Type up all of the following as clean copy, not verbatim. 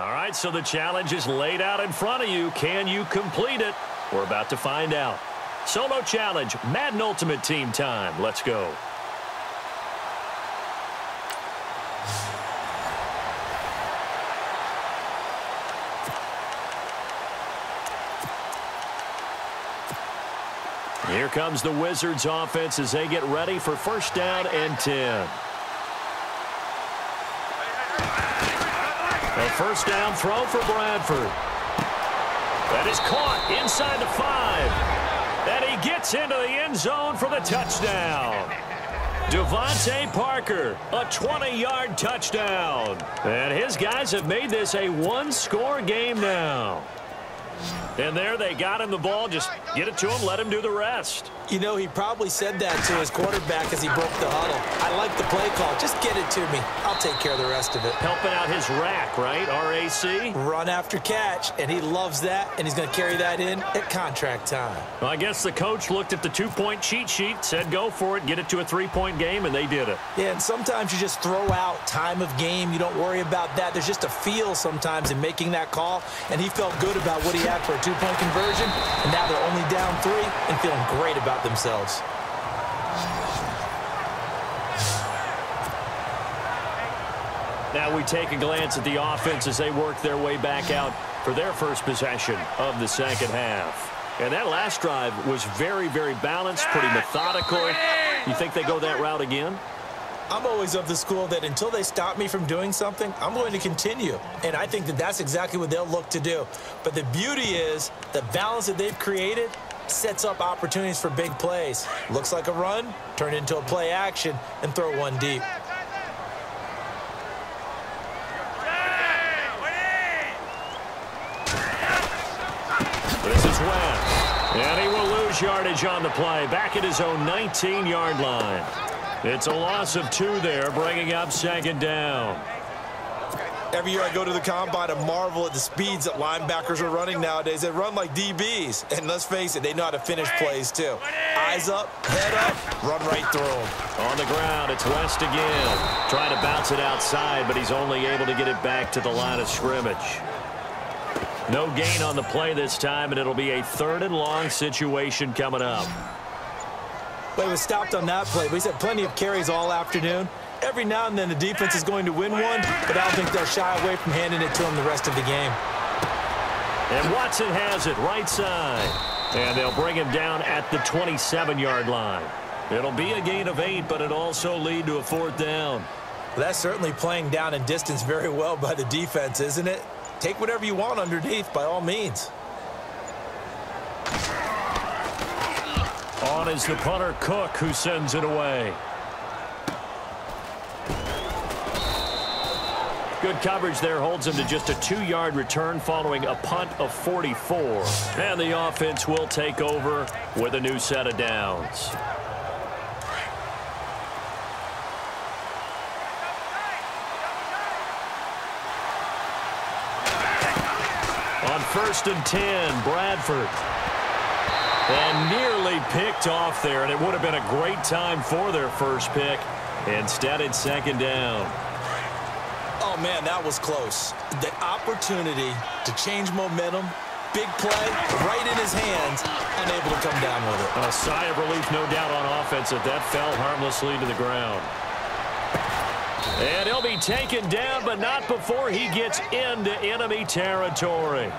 All right, so the challenge is laid out in front of you. Can you complete it? We're about to find out. Solo challenge, Madden Ultimate Team time. Let's go. Here comes the Wizards offense as they get ready for first down and 10. A first down throw for Bradford. That is caught inside the 5. And he gets into the end zone for the touchdown. Devontae Parker, a 20-yard touchdown. And his guys have made this a one-score game now. And there they got him the ball. Just get it to him, let him do the rest. You know, he probably said that to his quarterback as he broke the huddle. I like the play call. Just get it to me. I'll take care of the rest of it. Helping out his rack, right? RAC? Run after catch, and he loves that, and he's going to carry that in at contract time. Well, I guess the coach looked at the two-point cheat sheet, said go for it, get it to a three-point game, and they did it. Yeah, and sometimes you just throw out time of game. You don't worry about that. There's just a feel sometimes in making that call, and he felt good about what he had for a two-point conversion, and now they're only down 3 and feeling great about themselves. Now we take a glance at the offense as they work their way back out for their first possession of the second half. And that last drive was very, very balanced, pretty methodical. You think they go that route again? I'm always of the school that until they stop me from doing something, I'm going to continue. And I think that that's exactly what they'll look to do. But the beauty is the balance that they've created sets up opportunities for big plays. Looks like a run, turn it into a play action, and throw one deep. This is West. And he will lose yardage on the play, back at his own 19-yard line. It's a loss of 2 there, bringing up second down. Every year I go to the combine and marvel at the speeds that linebackers are running nowadays. They run like DBs. And let's face it, they know how to finish plays too. Eyes up, head up, run right through them. On the ground, it's West again. Trying to bounce it outside, but he's only able to get it back to the line of scrimmage. No gain on the play this time, and it'll be a 3rd and long situation coming up. Well, he was stopped on that play, but he's had plenty of carries all afternoon. Every now and then the defense is going to win one, but I don't think they'll shy away from handing it to him the rest of the game. And Watson has it right side. And they'll bring him down at the 27-yard line. It'll be a gain of 8, but it'll also lead to a 4th down. Well, that's certainly playing down and distance very well by the defense, isn't it? Take whatever you want underneath, by all means. On is the punter, Cook, who sends it away. Good coverage there, holds him to just a 2-yard return following a punt of 44. And the offense will take over with a new set of downs. On 1st and 10, Bradford. And nearly picked off there, and it would have been a great time for their first pick. Instead, it's 2nd down. Oh, man, that was close. The opportunity to change momentum, big play, right in his hands, unable to come down with it. A sigh of relief, no doubt, on offense if that fell harmlessly to the ground. And he'll be taken down, but not before he gets into enemy territory.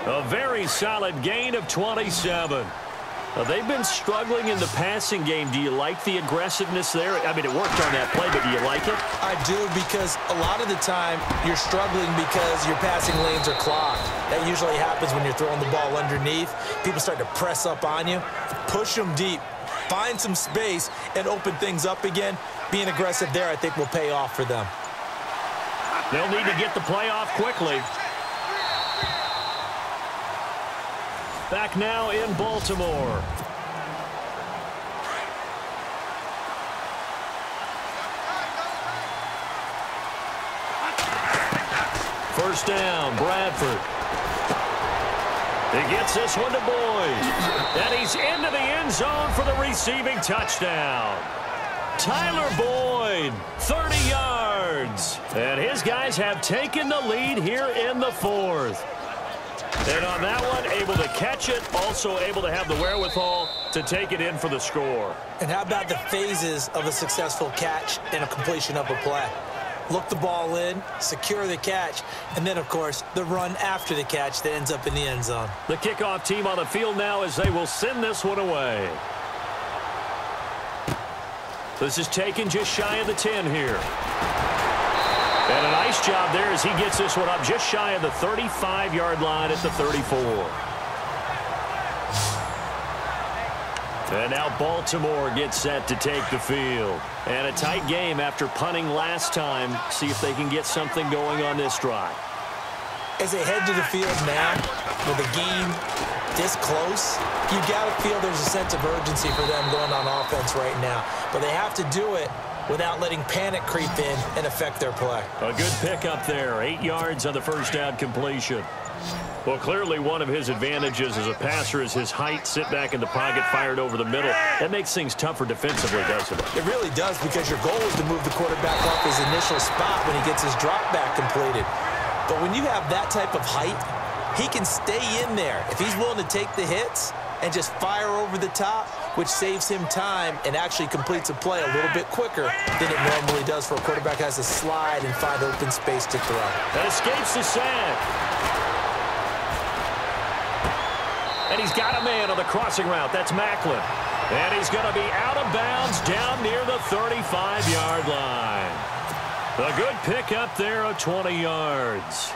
A very solid gain of 27. They've been struggling in the passing game. Do you like the aggressiveness there? I mean, it worked on that play, but do you like it? I do, because a lot of the time you're struggling because your passing lanes are clogged. That usually happens when you're throwing the ball underneath. People start to press up on you. Push them deep. Find some space and open things up again. Being aggressive there, I think, will pay off for them. They'll need to get the play off quickly. Back now in Baltimore. First down, Bradford. He gets this one to Boyd. And he's into the end zone for the receiving touchdown. Tyler Boyd, 30 yards. And his guys have taken the lead here in the fourth. And on that one, able to catch it, also able to have the wherewithal to take it in for the score. And how about the phases of a successful catch and a completion of a play? Look the ball in, secure the catch, and then, of course, the run after the catch that ends up in the end zone. The kickoff team on the field now as they will send this one away. This is taken just shy of the 10 here. And a nice job there as he gets this one up just shy of the 35-yard line at the 34. And now Baltimore gets set to take the field. And a tight game after punting last time. See if they can get something going on this drive. As they head to the field now, with the game this close, you got to feel there's a sense of urgency for them going on offense right now. But they have to do it without letting panic creep in and affect their play. A good pickup there. 8 yards on the first down completion. Well, clearly one of his advantages as a passer is his height. Sit back in the pocket, fired over the middle. That makes things tougher defensively, doesn't it? It really does, because your goal is to move the quarterback off his initial spot when he gets his drop back completed. But when you have that type of height, he can stay in there. If he's willing to take the hits and just fire over the top, which saves him time and actually completes a play a little bit quicker than it normally does for a quarterback who has to slide and find open space to throw. That escapes the sack. And he's got a man on the crossing route. That's Macklin. And he's going to be out of bounds down near the 35-yard line. A good pickup there of 20 yards.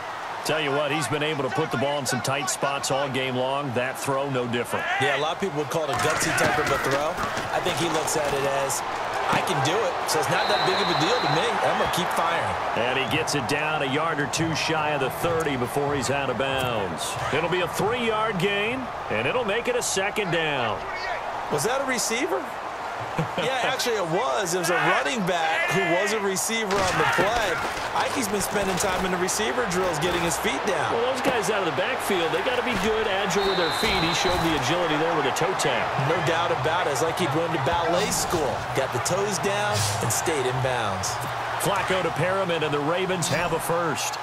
Tell you what, he's been able to put the ball in some tight spots all game long. That throw, no different. Yeah, a lot of people would call it a gutsy type of a throw. I think he looks at it as, I can do it, so it's not that big of a deal to me. I'm going to keep firing. And he gets it down a yard or two shy of the 30 before he's out of bounds. It'll be a 3-yard gain, and it'll make it a second down. Was that a receiver? Yeah, actually it was. It was a running back who was a receiver on the play. Ike's been spending time in the receiver drills getting his feet down. Well, those guys out of the backfield, they got to be good, agile with their feet. He showed the agility there with a toe tap. No doubt about it. It's like he'd gone to ballet school. Got the toes down and stayed in bounds. Flacco to Perriman, and the Ravens have a first.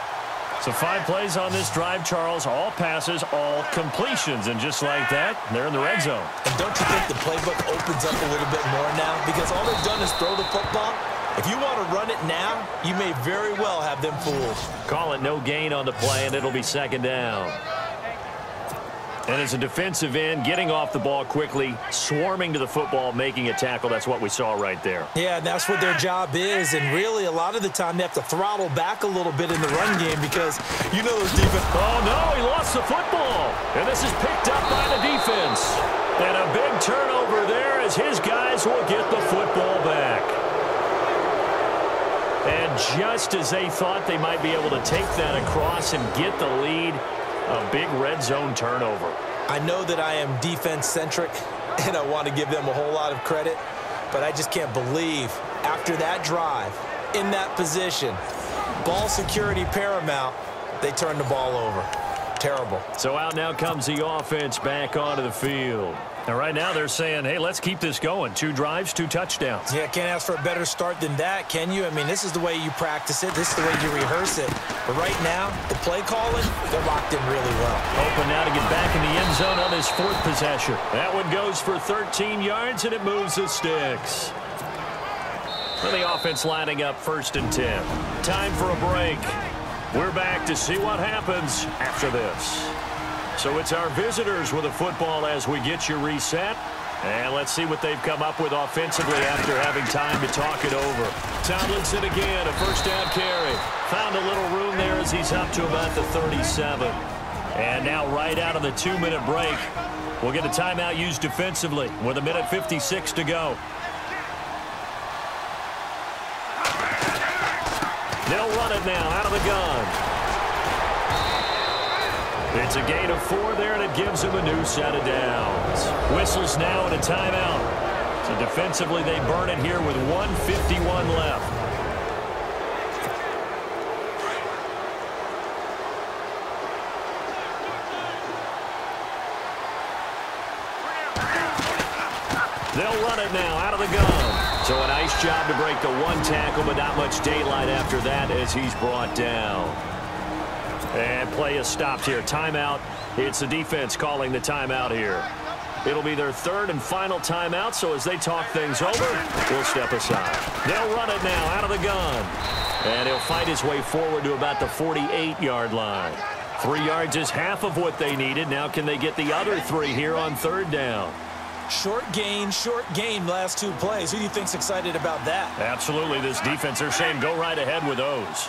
So 5 plays on this drive, Charles. All passes, all completions. And just like that, they're in the red zone. And don't you think the playbook opens up a little bit more now? Because all they've done is throw the football. If you want to run it now, you may very well have them fooled. Call it no gain on the play, and it'll be second down. And as a defensive end, getting off the ball quickly, swarming to the football, making a tackle, that's what we saw right there. Yeah, and that's what their job is. And really, a lot of the time, they have to throttle back a little bit in the run game because, you know, those defense. Oh, no, he lost the football. And this is picked up by the defense. And a big turnover there as his guys will get the football back. And just as they thought they might be able to take that across and get the lead, a big red zone turnover. I know that I am defense-centric, and I want to give them a whole lot of credit, but I just can't believe after that drive, in that position, ball security paramount, they turned the ball over. Terrible. So out now comes the offense back onto the field. And right now they're saying, hey, let's keep this going. 2 drives, 2 touchdowns. Yeah, can't ask for a better start than that, can you? I mean, this is the way you practice it. This is the way you rehearse it. But right now, the play calling, they're locked in really well. Open now to get back in the end zone on his 4th possession. That one goes for 13 yards, and it moves the sticks. And the offense lining up 1st and 10. Time for a break. We're back to see what happens after this. So it's our visitors with a football as we get you reset. And let's see what they've come up with offensively after having time to talk it over. Tomlinson again, a 1st down carry. Found a little room there as he's up to about the 37. And now right out of the 2-minute break, we'll get a timeout used defensively with 1:56 to go. They'll run it now out of the gun. It's a gain of 4 there, and it gives them a new set of downs. Whistles now and a timeout. So defensively, they burn it here with 1:51 left. They'll run it now out of the gun. So a nice job to break the one tackle, but not much daylight after that as he's brought down. And play is stopped here. Timeout. It's the defense calling the timeout here. It'll be their third and final timeout, so as they talk things over, we'll step aside. They'll run it now out of the gun. And he'll fight his way forward to about the 48-yard line. 3 yards is half of what they needed. Now can they get the other 3 here on third down? Short gain last 2 plays. Who do you think's excited about that? Absolutely. This defense, they're saying go right ahead with those.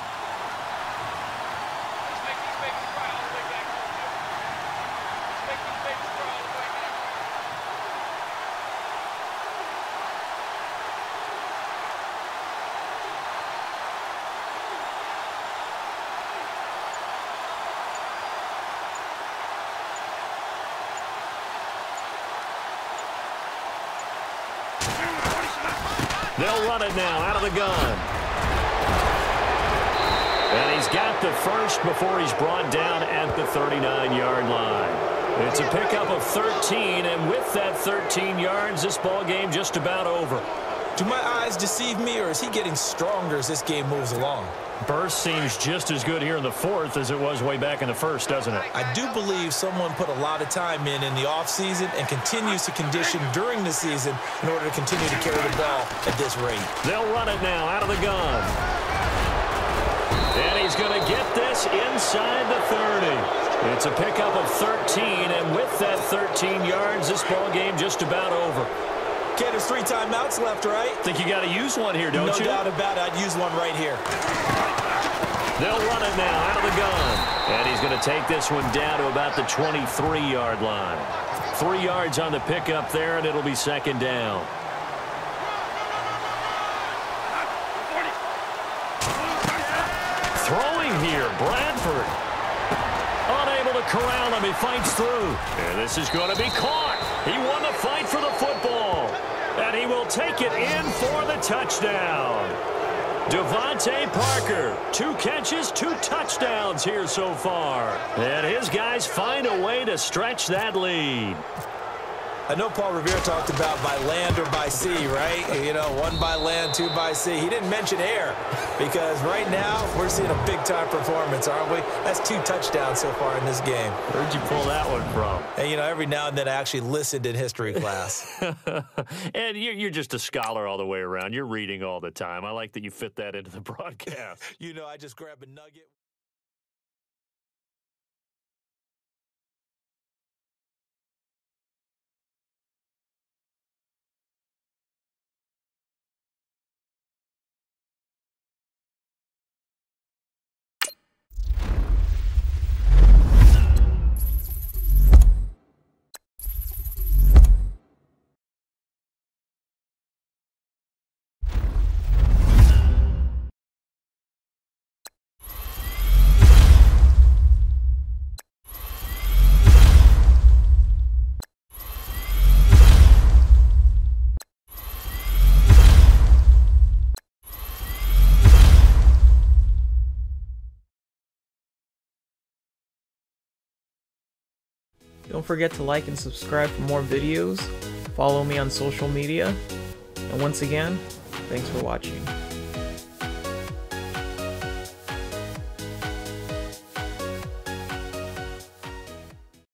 They'll run it now out of the gun. And he's got the first before he's brought down at the 39-yard line. It's a pickup of 13, and with that 13 yards, this ball game just about over. Do my eyes deceive me, or is he getting stronger as this game moves along? Burst seems just as good here in the fourth as it was way back in the first, doesn't it? I do believe someone put a lot of time in the offseason and continues to condition during the season in order to continue to carry the ball at this rate. They'll run it now out of the gun. And he's going to get this inside the 30. It's a pickup of 13, and with that 13 yards, this ball game just about over. Okay, there's 3 timeouts left, right? Think you got to use one here, don't you? No doubt about it. I'd use one right here. They'll run it now out of the gun. And he's going to take this one down to about the 23-yard line. 3 yards on the pickup there, and it'll be second down. Throwing here, Bradford. Unable to corral him, he fights through. And this is going to be caught. He won the fight for the football. And he will take it in for the touchdown. Devontae Parker, 2 catches, 2 touchdowns here so far. And his guys find a way to stretch that lead. I know Paul Revere talked about by land or by sea, right? You know, 1 by land, 2 by sea. He didn't mention air because right now we're seeing a big-time performance, aren't we? That's 2 touchdowns so far in this game. Where'd you pull that one from? And, you know, every now and then I actually listened in history class. And you're just a scholar all the way around. You're reading all the time. I like that you fit that into the broadcast. You know, I just grab a nugget. Don't forget to like and subscribe for more videos. Follow me on social media. And once again, thanks for watching.